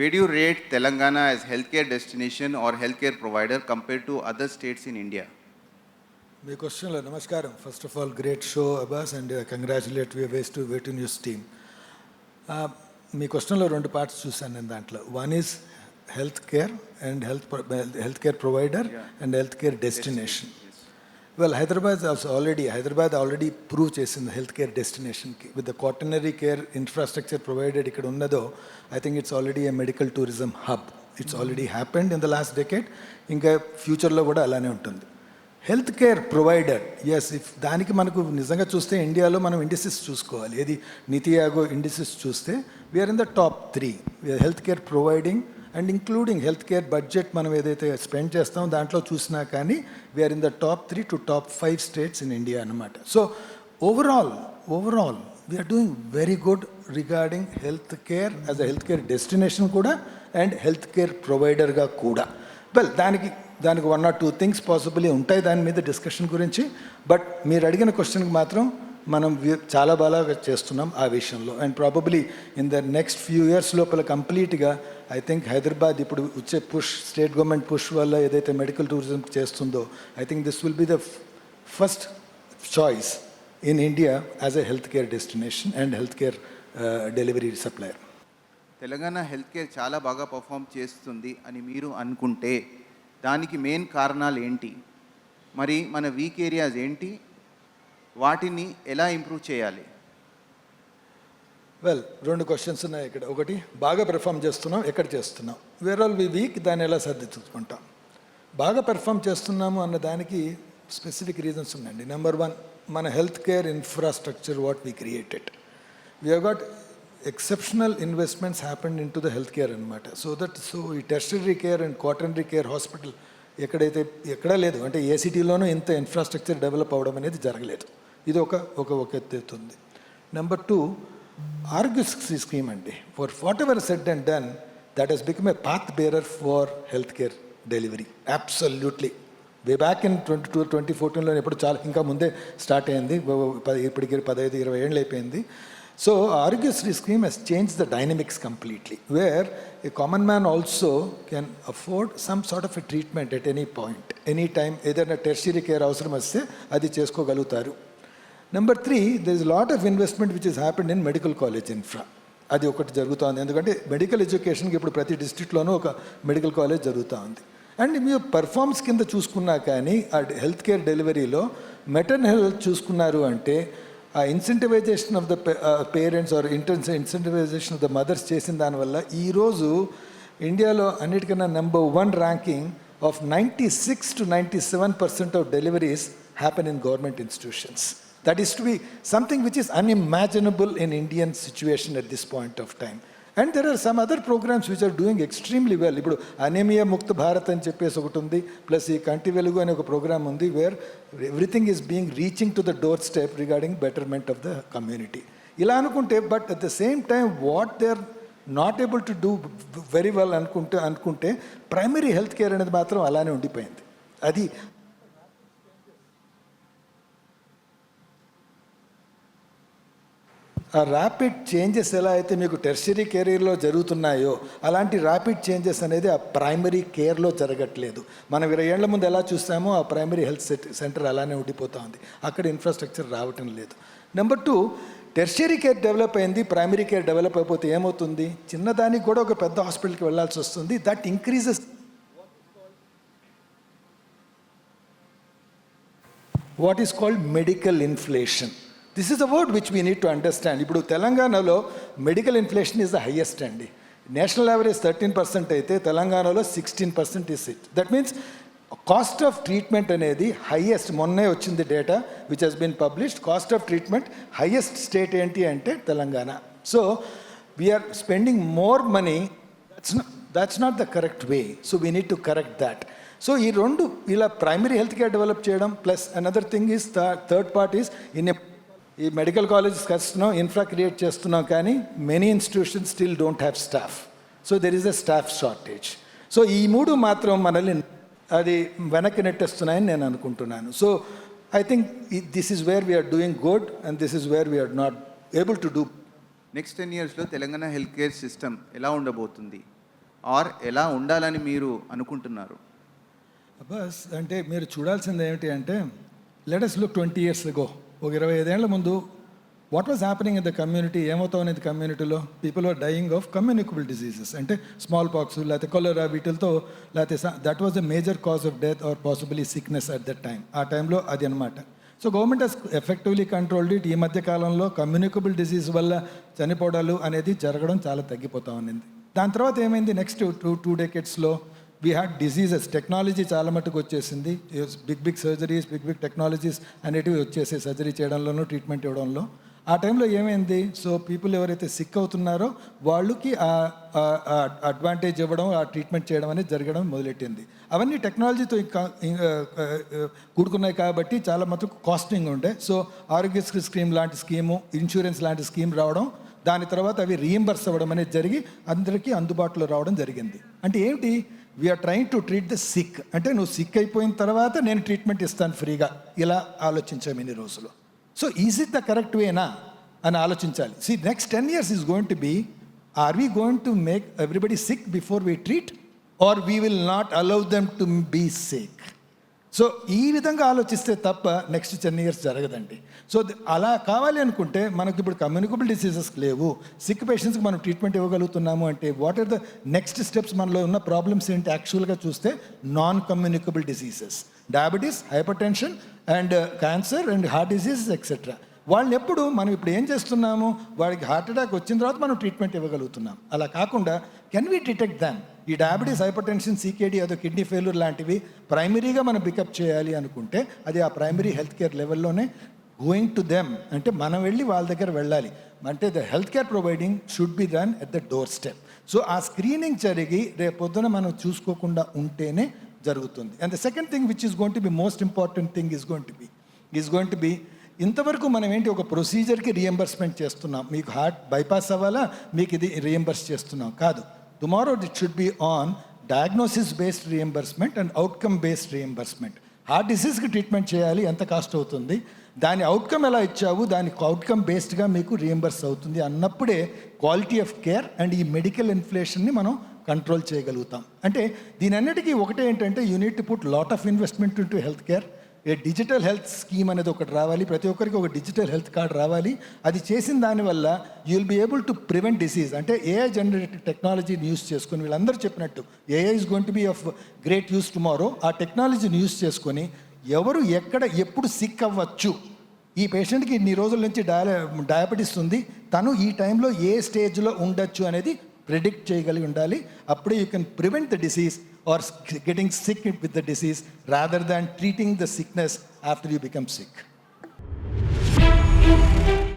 Where do you rate Telangana as healthcare destination or healthcare provider compared to other states in India? మీ క్వశ్చన్లో నమస్కారం. First of all great show Abbas and congratulate వేట్ news team. మీ క్వశ్చన్లో రెండు parts చూశాను నేను దాంట్లో. One is health care and health care provider and health care destination. Well Hyderabad already prove చేసింది హెల్త్ కేర్ డెస్టినేషన్కి with the quaternary care infrastructure provided ఇక్కడ ఉన్నదో. I think it's already a medical tourism hub. It's already happened in the last decade. ఇంకా ఫ్యూచర్లో కూడా అలానే ఉంటుంది. Health care provider, yes, if దానికి మనకు నిజంగా చూస్తే ఇండియాలో మనం ఇండిసిస్ చూసుకోవాలి. ఏది నీతి ఆయోగ్ ఇండిసిస్ చూస్తే we are in the top 3. Health care providing and including health care budget మనం ఏదైతే స్పెండ్ చేస్తామో దాంట్లో చూసినా కానీ we are in the top 3 to top 5 states in India అన్నమాట. So overall we are doing very good regarding health care as a health care destination కూడా and health care ప్రొవైడర్గా కూడా. వెల్ దానికి 1 or 2 థింగ్స్ పాసిబుల్లీ ఉంటాయి దాని మీద డిస్కషన్ గురించి. But మీరు అడిగిన క్వశ్చన్కి మాత్రం మనం చాలా బాగా చేస్తున్నాం ఆ విషయంలో. And probably in the next few years లోపల కంప్లీట్గా ఐ థింక్ హైదరాబాద్ ఇప్పుడు వచ్చే స్టేట్ గవర్నమెంట్ పుష్ వల్ల ఏదైతే మెడికల్ టూరిజం చేస్తుందో I think this will be the first choice in India as a health care destination and health care delivery supplier. Telangana health care చాలా బాగా perform చేస్తుంది అని మీరు అనుకుంటే దానికి మెయిన్ కారణాలు ఏంటి? మరి మన వీక్ ఏరియాస్ ఏంటి? వాటిని ఎలా ఇంప్రూవ్ చేయాలి? వెల్, 2 క్వశ్చన్స్ ఉన్నాయి ఇక్కడ. ఒకటి, బాగా పెర్ఫామ్ చేస్తున్నాం, ఎక్కడ చేస్తున్నాం? వేర్ ఆల్ వి వీక్, దాన్ని ఎలా సర్దిద్దుకుంటాం? బాగా పెర్ఫామ్ చేస్తున్నాము అన్న దానికి స్పెసిఫిక్ రీజన్స్ ఉన్నాయండి. నెంబర్ 1, మన health care infrastructure what we created. We have got exceptional investments happened into the healthcare anamata. So ఈ tertiary care and quaternary care hospital ఎక్కడా లేదు. అంటే ఏ సిటీలోనూ ఇంత ఇన్ఫ్రాస్ట్రక్చర్ డెవలప్ అవ్వడం అనేది జరగలేదు. ఇది ఒక ఎత్తుంది. నెంబర్ 2, ఆరోగ్యశ్రీ స్కీమ్ అండి. For whatever said and done, that has become a path bearer for health care delivery. Absolutely. Way back in 2014లో ఎప్పుడు చాలా ఇంకా ముందే స్టార్ట్ అయింది. ఇప్పటికి 15-20 ఏళ్ళు అయిపోయింది. So Aarogyasri scheme has changed the dynamics completely, where a common man also can afford some sort of a treatment at any point, any time. Either tertiary care avasram vaste adi cheskogalutaru. Number 3, there is a lot of investment which has happened in medical college infra. అది ఒకటి జరుగుతుంది. ఎందుకంటే medical ఎడ్యుకేషన్కి ఇప్పుడు ప్రతి డిస్ట్రిక్ట్లోనూ ఒక medical college జరుగుతూ ఉంది. అండ్ మీరు పర్ఫార్మెన్స్ కింద చూసుకున్నా కానీ ఆ హెల్త్ కేర్ డెలివరీలో మెటర్నల్ హెల్త్ చూసుకున్నారు అంటే ఆ incentivization of the parents or incentivization of the mothers చేసిన దానివల్ల ఈరోజు ఇండియాలో అన్నిటికన్నా number 1 ranking of 96 to 97% of deliveries happen in government institutions. That is to be something which is unimaginable in Indian situation at this point of time. And there are some other programmes which are doing extremely well. ఇప్పుడు anaemia Mukt Bharat అని చెప్పేసి ఒకటి ఉంది, plus ఈ కంటి వెలుగు అనే ఒక ప్రోగ్రామ్ ఉంది, where everything is being reaching to the door step regarding betterment of the community. ఇలా అనుకుంటే, but at the same time what they are not able to do very well అనుకుంటే ప్రైమరీ హెల్త్ కేర్ అనేది మాత్రం అలానే ఉండిపోయింది. అది ఆ rapid changes ఎలా అయితే మీకు టెర్షరీ కెరీర్లో జరుగుతున్నాయో అలాంటి ర్యాపిడ్ చేంజెస్ అనేది ఆ ప్రైమరీ కేర్లో జరగట్లేదు. మనం 20 ఏళ్ల ముందు ఎలా చూస్తామో ఆ ప్రైమరీ హెల్త్ సెంటర్ అలానే ఉండిపోతూ ఉంది. అక్కడ ఇన్ఫ్రాస్ట్రక్చర్ రావటం లేదు. నెంబర్ 2, టెర్షరీ కేర్ డెవలప్ అయింది, ప్రైమరీ కేర్ డెవలప్ అయిపోతే ఏమవుతుంది? చిన్నదానికి కూడా ఒక పెద్ద హాస్పిటల్కి వెళ్ళాల్సి వస్తుంది. That increases what is called medical inflation. This is the word which we need to understand. ఇప్పుడు తెలంగాణలో medical inflation is the highest అండి. నేషనల్ యావరేజ్ 13% అయితే తెలంగాణలో 16% is it. That means cost of treatment అనేది హైయెస్ట్. మొన్నే వచ్చింది data which has been published. Cost of treatment highest state ఏంటి అంటే Telangana. So we are spending more money. That's not the correct way. So we need to correct that. So ఈ 2 ఇలా primary health care develop చేయడం, plus another thing is third part is ఈ medical colleges కస్తున్నాం, infra create చేస్తున్నాం, కానీ many institutions still don't have staff. So there is a staff shortage. So ఈ 3 మాత్రం మనల్ని అది వెనక్కి నెట్టేస్తున్నాయని నేను అనుకుంటున్నాను. So I think this is where we are doing good and this is where we are not able to do. Next 10 yearsలో Telangana health care system ఎలా ఉండబోతుంది? ఆర్ ఎలా ఉండాలని మీరు అనుకుంటున్నారు? బస్ అంటే మీరు చూడాల్సింది ఏమిటి అంటే let us look 20 years ago. ఒక 25 ఏళ్ల ముందు what was happening in the community, ఏమవుతా ఉన్నది కమ్యూనిటీలో? People are dying of communicable diseases, అంటే స్మాల్ పాక్స్ లేకపోతే కొలరా, వీటితో లేకపోతే that was the major cause of death or possibly sickness at that time. ఆ టైంలో అది అనమాట. So government has effectively controlled it. ఈ మధ్య కాలంలో కమ్యూనికబుల్ డిసీజ్ వల్ల చనిపోవడాలు అనేది జరగడం చాలా తగ్గిపోతా ఉన్నది. దాని తర్వాత ఏమైంది? నెక్స్ట్ టూ డెకేడ్స్లో వీ హ్యాడ్ డిసీజెస్. టెక్నాలజీ చాలా మటుకు వచ్చేసింది. బిగ్ సర్జరీస్, బిగ్ టెక్నాలజీస్ అనేటివి వచ్చేసి సర్జరీ చేయడంలోనూ ట్రీట్మెంట్ ఇవ్వడంలో. ఆ టైంలో ఏమైంది? సో పీపుల్ ఎవరైతే సిక్ అవుతున్నారో వాళ్ళకి అడ్వాంటేజ్ ఇవ్వడం, ఆ ట్రీట్మెంట్ చేయడం అనేది జరగడం మొదలెట్టింది. అవన్నీ టెక్నాలజీతో కూడుకున్నాయి కాబట్టి చాలా మటుకు కాస్టింగ్ ఉండే. సో ఆరోగ్యశ్రీ స్కీమ్ లాంటి స్కీము, ఇన్సూరెన్స్ లాంటి స్కీమ్ రావడం, దాని తర్వాత అవి రీఎంబర్స్ అవ్వడం అనేది జరిగి అందరికీ అందుబాటులో రావడం జరిగింది. అంటే ఏమిటి? We are trying to treat the sick. అంటే నువ్వు సిక్ అయిపోయిన తర్వాత నేను ట్రీట్మెంట్ ఇస్తాను ఫ్రీగా, ఇలా ఆలోచించాము ఇన్ని రోజులు. So is it the correct వేనా అని ఆలోచించాలి. See next 10 years is going to be, or we going to make everybody sick before we treat, or we will not allow them to be sick? So ఈ విధంగా ఆలోచిస్తే తప్ప next 10 years జరగదండి. So అలా కావాలి అనుకుంటే మనకి ఇప్పుడు కమ్యూనికబుల్ డిసీజెస్ లేవు, సిక్ పేషెంట్స్కి మనం ట్రీట్మెంట్ ఇవ్వగలుగుతున్నాము అంటే what are the next steps? మనలో ఉన్న ప్రాబ్లమ్స్ ఏంటి యాక్చువల్గా చూస్తే? Non communicable diseases, diabetes, hypertension and cancer and heart diseases etcetera. వాళ్ళని ఎప్పుడు మనం ఇప్పుడు ఏం చేస్తున్నాము? వాడికి హార్ట్ అటాక్ వచ్చిన తర్వాత మనం ట్రీట్మెంట్ ఇవ్వగలుగుతున్నాం. అలా కాకుండా కెన్ వీ డిటెక్ట్ దామ్? ఈ డయాబెటీస్, హైపర్ టెన్షన్, సీకేడీ, అదో కిడ్నీ ఫెయిల్యూర్ లాంటివి ప్రైమరీగా మనం పికప్ చేయాలి అనుకుంటే అది ఆ ప్రైమరీ హెల్త్ కేర్ లెవెల్లోనే గోయింగ్ టు దెమ్, అంటే మనం వెళ్ళి వాళ్ళ దగ్గర వెళ్ళాలి. అంటే the health care providing should be done at the door step. So ఆ స్క్రీనింగ్ జరిగి రేపొద్దున మనం చూసుకోకుండా ఉంటేనే జరుగుతుంది. And the second thing which is going to be most important thing is going to be ఇంతవరకు మనం ఏంటి, ఒక ప్రొసీజర్కి రీఎంబర్స్మెంట్ చేస్తున్నాం. మీకు హార్ట్ బైపాస్ అవ్వాలా, మీకు ఇది రీఎంబర్స్ చేస్తున్నాం కాదు. Tomorrow it should be on diagnosis based reimbursement and outcome based reimbursement. Heart డిసీజ్కి ట్రీట్మెంట్ చేయాలి, ఎంత కాస్ట్ అవుతుంది, దాని అవుట్కమ్ ఎలా ఇచ్చావు, దానికి అవుట్కమ్ బేస్డ్గా మీకు రీఎంబర్స్ అవుతుంది అన్నప్పుడే క్వాలిటీ ఆఫ్ కేర్ అండ్ ఈ మెడికల్ ఇన్ఫ్లేషన్ని మనం కంట్రోల్ చేయగలుగుతాం. అంటే దీని అన్నిటికీ ఒకటే ఏంటంటే you need to put lot of investment in to health care. A digital health scheme అనేది ఒకటి రావాలి, ప్రతి ఒక్కరికి ఒక డిజిటల్ హెల్త్ కార్డ్ రావాలి. అది చేసిన దానివల్ల you will be able to prevent disease. అంటే ఏఐ జనరేటెడ్ టెక్నాలజీని యూస్ చేసుకొని, వీళ్ళందరూ చెప్పినట్టు AI is going to B of great use tomorrow. ఆ టెక్నాలజీని యూస్ చేసుకొని ఎవరు ఎక్కడ ఎప్పుడు సిక్ అవ్వచ్చు, ఈ పేషెంట్కి ఇన్ని రోజుల నుంచి డయాబెటీస్ ఉంది, తను ఈ టైంలో ఏ స్టేజ్లో ఉండొచ్చు అనేది ప్రిడిక్ట్ చేయగలిగి ఉండాలి. అప్పుడే you can prevent the disease or getting sick with the disease rather than treating the sickness after you become sick.